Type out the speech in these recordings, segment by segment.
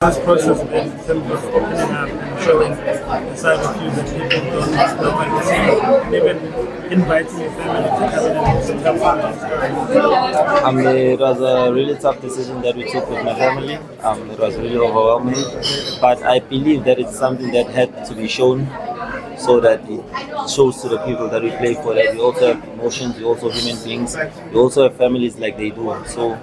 This process in terms of opening up and showing the side of you that people don't know and see, and even inviting your family to come in and sit up. It was a really tough decision that we took with my family. It was really overwhelming, but I believe that it's something that had to be shown so that it shows to the people that we play for that we also have emotions, we also human beings, we also have families like they do. So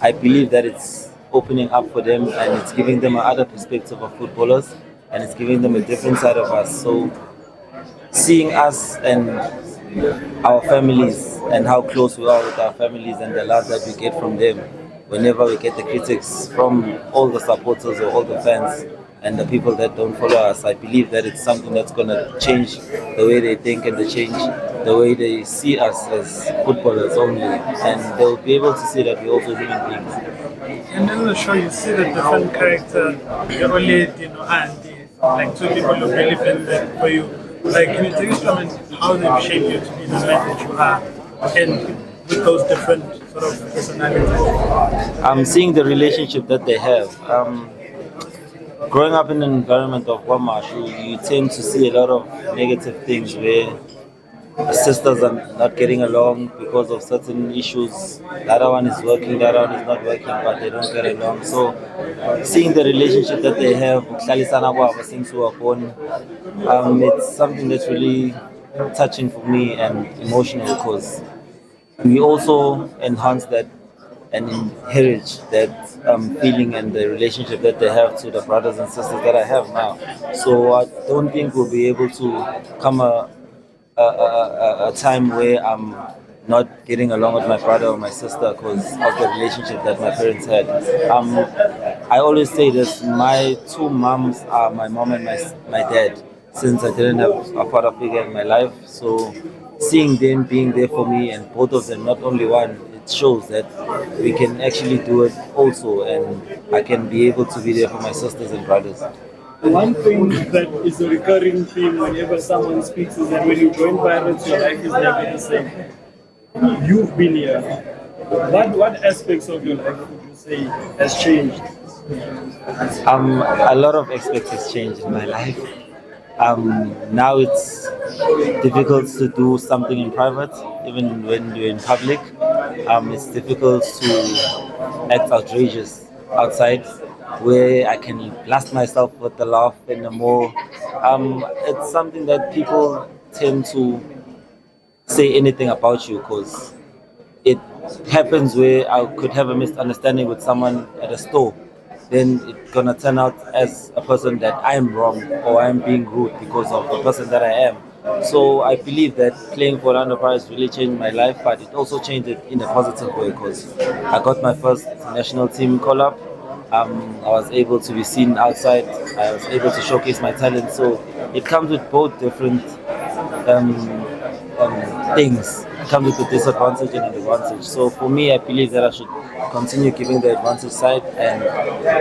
I believe that it's opening up for them and it's giving them another perspective of footballers and it's giving them a different side of us. So seeing us and our families and how close we are with our families and the love that we get from them whenever we get the critics from all the supporters or all the fans and the people that don't follow us, I believe that it's something that's going to change the way they think and change the way they see us as footballers only, and they'll be able to see that we're also human beings. And in the show, you see the different character, the only, and like two people who've really been there for you. Like, can you take us from how they've shaped you to be the man that you are, and with those different sort of personalities? I'm seeing the relationship that they have. Growing up in an environment of Wamashu, you tend to see a lot of negative things where the sisters are not getting along because of certain issues. The other one is working, the other one is not working, but they don't get along. So, seeing the relationship that they have, since we were born, it's something that's really touching for me and emotional because we also enhance that and inherit that feeling and the relationship that they have to the brothers and sisters that I have now. So I don't think we'll be able to come a time where I'm not getting along with my brother or my sister because of the relationship that my parents had. I always say this, my two moms are my mom and my dad since I didn't have a father figure in my life. So seeing them being there for me and both of them, not only one, it shows that we can actually do it also and I can be able to be there for my sisters and brothers. One thing that is a recurring theme whenever someone speaks is that when you join Pirates, your life is never the same. You've been here. What aspects of your life would you say has changed? A lot of aspects has changed in my life. Now it's difficult to do something in private, even when you're in public. It's difficult to act outrageous outside, where I can blast myself with the laugh and the more. It's something that people tend to say anything about you because it happens where I could have a misunderstanding with someone at a store. Then it's gonna turn out as a person that I am wrong or I am being rude because of the person that I am. So I believe that playing for Orlando Pirates really changed my life, but it also changed it in a positive way because I got my first national team call-up. I was able to be seen outside. I was able to showcase my talent. So it comes with both different things. It comes with a disadvantage and an advantage. So for me, I believe that I should continue giving the advantage side and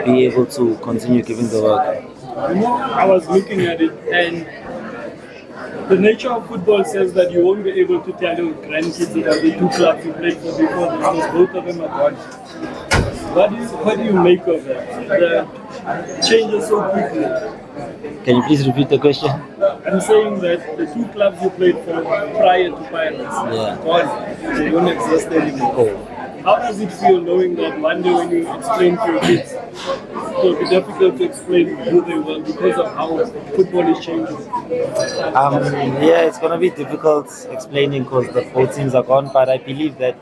be able to continue giving the work. I was looking at it and the nature of football says that you won't be able to tell your grandkids about the two clubs you played for before because both of them are gone. What do you make of that? The changes so quickly. Can you please repeat the question? I'm saying that the two clubs you played for prior to Pirates are gone. They don't exist anymore. Oh. How does it feel knowing that one day when you explain to your kids, it will be difficult to explain who they were because of how football is changing? Yeah, it's going to be difficult explaining because the both teams are gone, but I believe that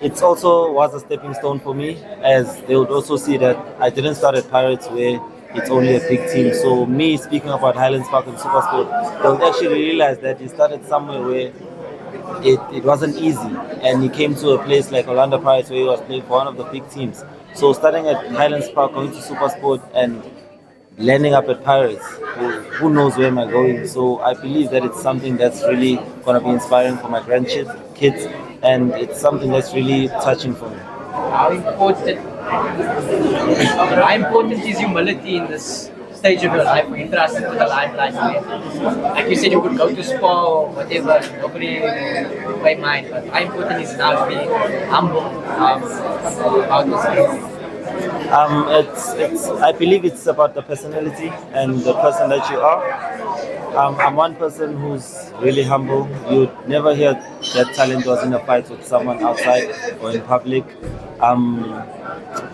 it also was a stepping stone for me, as they would also see that I didn't start at Pirates where it's only a big team. So me speaking about Highlands Park and SuperSport, they would actually realize that he started somewhere where it wasn't easy, and he came to a place like Orlando Pirates where he was playing for one of the big teams. So starting at Highlands Park, going to SuperSport and landing up at Pirates, who knows where am I going? So I believe that it's something that's really going to be inspiring for my grandkids, and it's something that's really touching for me. How important is humility in this stage of your life when you're thrust into the limelight? Like you said, you could go to spa or whatever, nobody would pay mind, but how important is now to be humble about this thing? I believe it's about the personality and the person that you are. I'm one person who's really humble. You'd never hear that talent was in a fight with someone outside or in public. Um,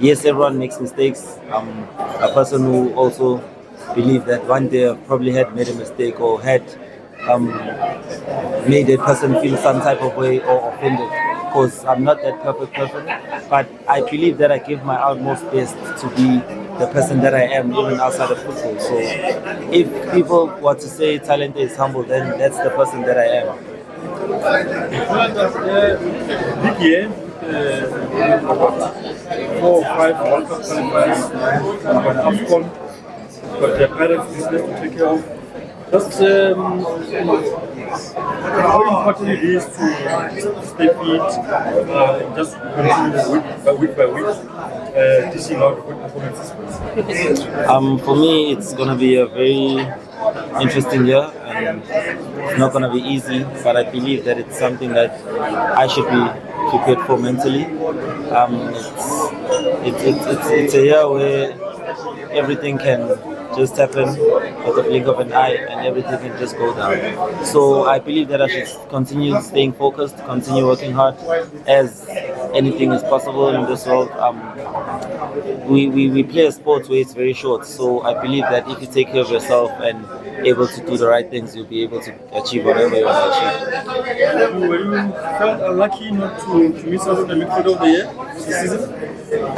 yes, everyone makes mistakes. I'm a person who also believe that one day I probably had made a mistake or had um, made a person feel some type of way or offended. Because I'm not that perfect person, but I believe that I give my utmost best to be the person that I am, even outside of football. So, if people were to say Thalente is humble, then that's the person that I am. Big year, about 4 or 5 World Cup qualifiers, but AFCON, but the Pirates business to take care of. Just how important it is to stay fit, just continue week by week, dishing out good performances. For me, it's gonna be a very interesting year, and it's not gonna be easy. But I believe that it's something that I should be prepared for mentally. It's a year where everything can just happen with the blink of an eye and everything can just go down. So I believe that I should continue staying focused, continue working hard as anything is possible in this world. We play a sport where it's very short, so I believe that if you take care of yourself and able to do the right things, you'll be able to achieve whatever you want to achieve. Were you felt unlucky not to miss out on the midfield of the year this season?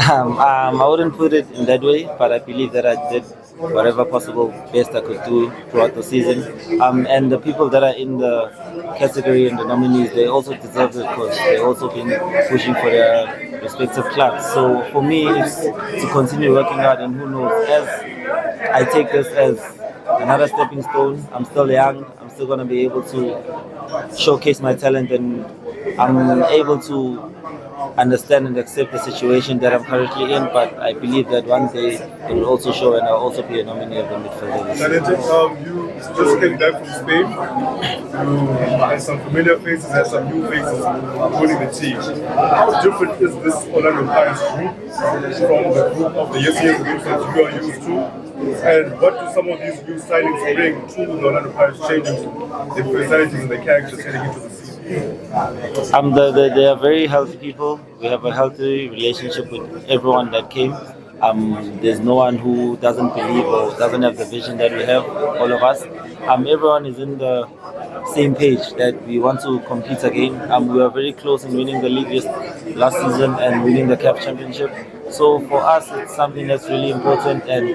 I wouldn't put it in that way, but I believe that I did whatever possible best I could do throughout the season. And the people that are in the category and the nominees, they also deserve it because they've also been pushing for their respective clubs. So for me, it's to continue working hard, and who knows, as I take this as another stepping stone. I'm still young. I'm still going to be able to showcase my talent, and I'm able to understand and accept the situation that I'm currently in, but I believe that one day it will also show and I'll also be a nominee of the midfield. You just came back from Spain. You had some familiar faces, had some new faces joining the team. How different is this Orlando Pirates group from the group of the yesterday groups that you are used to? And what do some of these new signings bring to the Orlando Pirates, changing the personalities and the characters heading into the season? They are very healthy people. We have a healthy relationship with everyone that came. There's no one who doesn't believe or doesn't have the vision that we have, all of us. Everyone is in the same page that we want to compete again. We were very close in winning the league last season and winning the CAF championship. So for us, it's something that's really important, and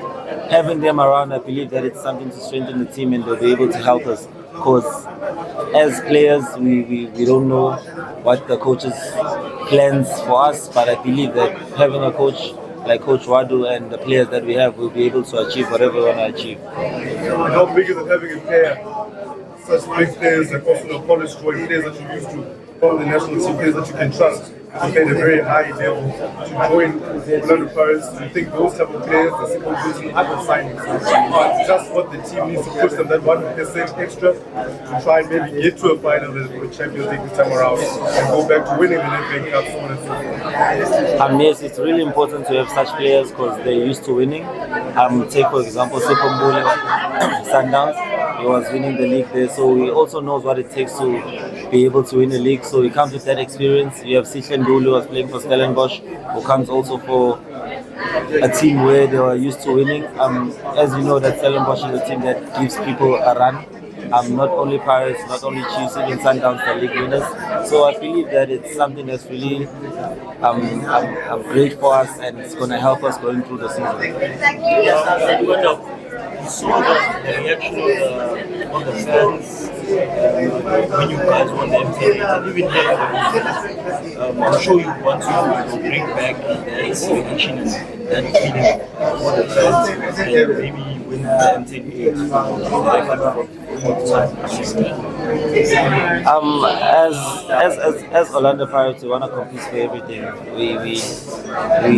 having them around, I believe that it's something to strengthen the team and they'll be able to help us. Because as players, we don't know what the coach's plans for us, but I believe that having a coach like Coach Wadu and the players that we have will be able to achieve whatever we want to achieve. And how big is it having a player, such big players like also college joy players that you're used to from the national team, players that you can trust to play at a very high level, to join Orlando Pirates? Do you think those type of players, the simple vision, other signings, are just what the team needs to push them that 1% extra to try and maybe get to a final for the Champions League this time around and go back to winning the Nedbank Cup, so on and so forth? Yes, it's really important to have such players because they're used to winning. Take for example Sepombole Sundowns. He was winning the league there, so he also knows what it takes to be able to win the league. So he comes with that experience. You have Sishen Dulu, who was playing for Stellenbosch, who comes also for a team where they were used to winning. As you know, that Stellenbosch is a team that gives people a run. Not only Pirates, not only Chiefs, even Sundowns, the league winners. So I believe that it's something that's really great for us, and it's going to help us going through the season. You saw the reaction of the fans when you guys won the MTV, and even here in the room. I'm sure you want to bring back that reaction and that feeling for the fans, and maybe win the MTV as Orlando Pirates, we want to compete for everything.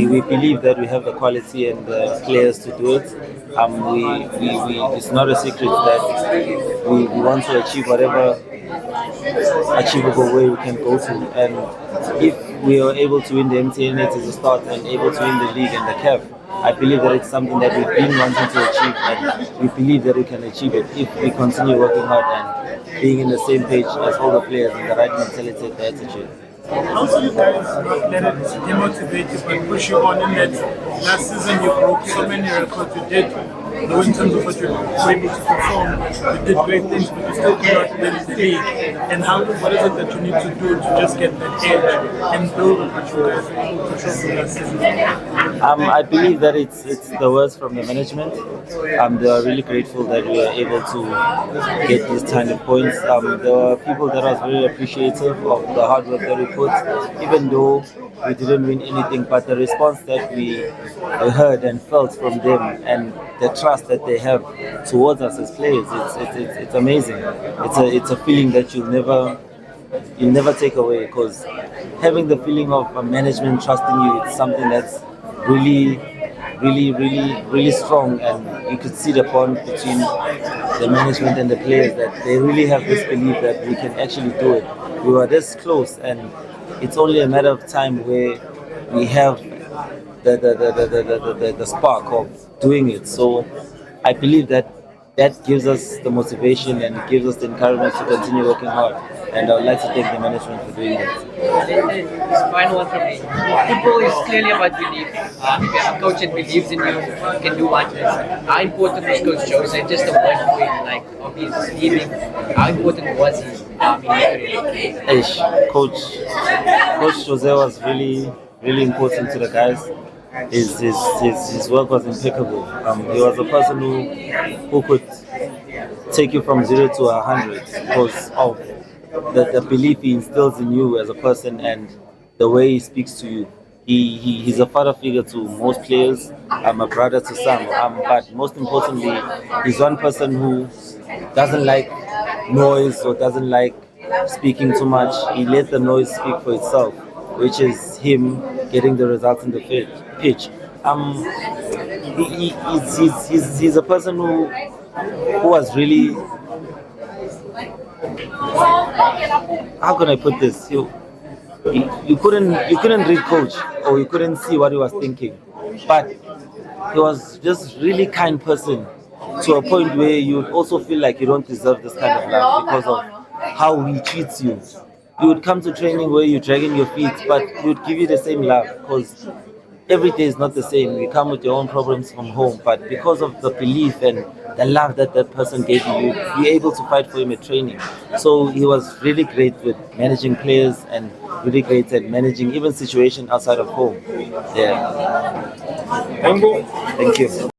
We believe that we have the quality and the players to do it. It's not a secret that we want to achieve whatever achievable way we can go to, and if we are able to win the MTN as a start and able to win the league and the CAF, I believe that it's something that we've been wanting to achieve, and we believe that we can achieve it if we continue working hard and being in the same page as all the players and the right mentality and the attitude. How do you guys not let it demotivate you but push you on in that last season you broke so many records you did? Though in terms of what you were able to perform, you did great things, but you still could not win the league. And what is it that you need to do to just get that edge and build on what you guys were able to show from last season? I believe that it's the words from the management. They are really grateful that we are able to get these kind of points. There were people that was very appreciative of the hard work that we put, even though we didn't win anything. But the response that we heard and felt from them, and the trust that they have towards us as players, it's amazing. It's a feeling that you'll never take away, because having the feeling of a management trusting you, it's something that's really strong, and you could see the bond between the management and the players, that they really have this belief that we can actually do it. We were this close, and it's only a matter of time where we have the spark of doing it. So I believe that gives us the motivation and gives us the encouragement to continue working hard. And I would like to thank the management for doing that. This final one from me. Football is clearly about belief. If you have a coach that believes in you, you can do wonders. How important was Coach Jose? Just a word for him, like of his leaving. How important was he in your career? Coach Jose was really important to the guys. His work was impeccable. He was a person who could take you from 0 to 100 because of the belief he instills in you as a person and the way he speaks to you. He's a father figure to most players. I'm a brother to some. But most importantly, he's one person who doesn't like noise or doesn't like speaking too much. He lets the noise speak for itself, which is him getting the results in the pitch. He's a person who was really, how can I put this? You couldn't read coach, or you couldn't see what he was thinking, but he was just really kind person to a point where you would also feel like you don't deserve this kind of love because of how he treats you. You would come to training where you're dragging your feet, but he would give you the same love because every day is not the same. You come with your own problems from home, but because of the belief and the love that person gave you, you're able to fight for him at training. So he was really great with managing players and really great at managing even situations outside of home. Yeah. Thank you.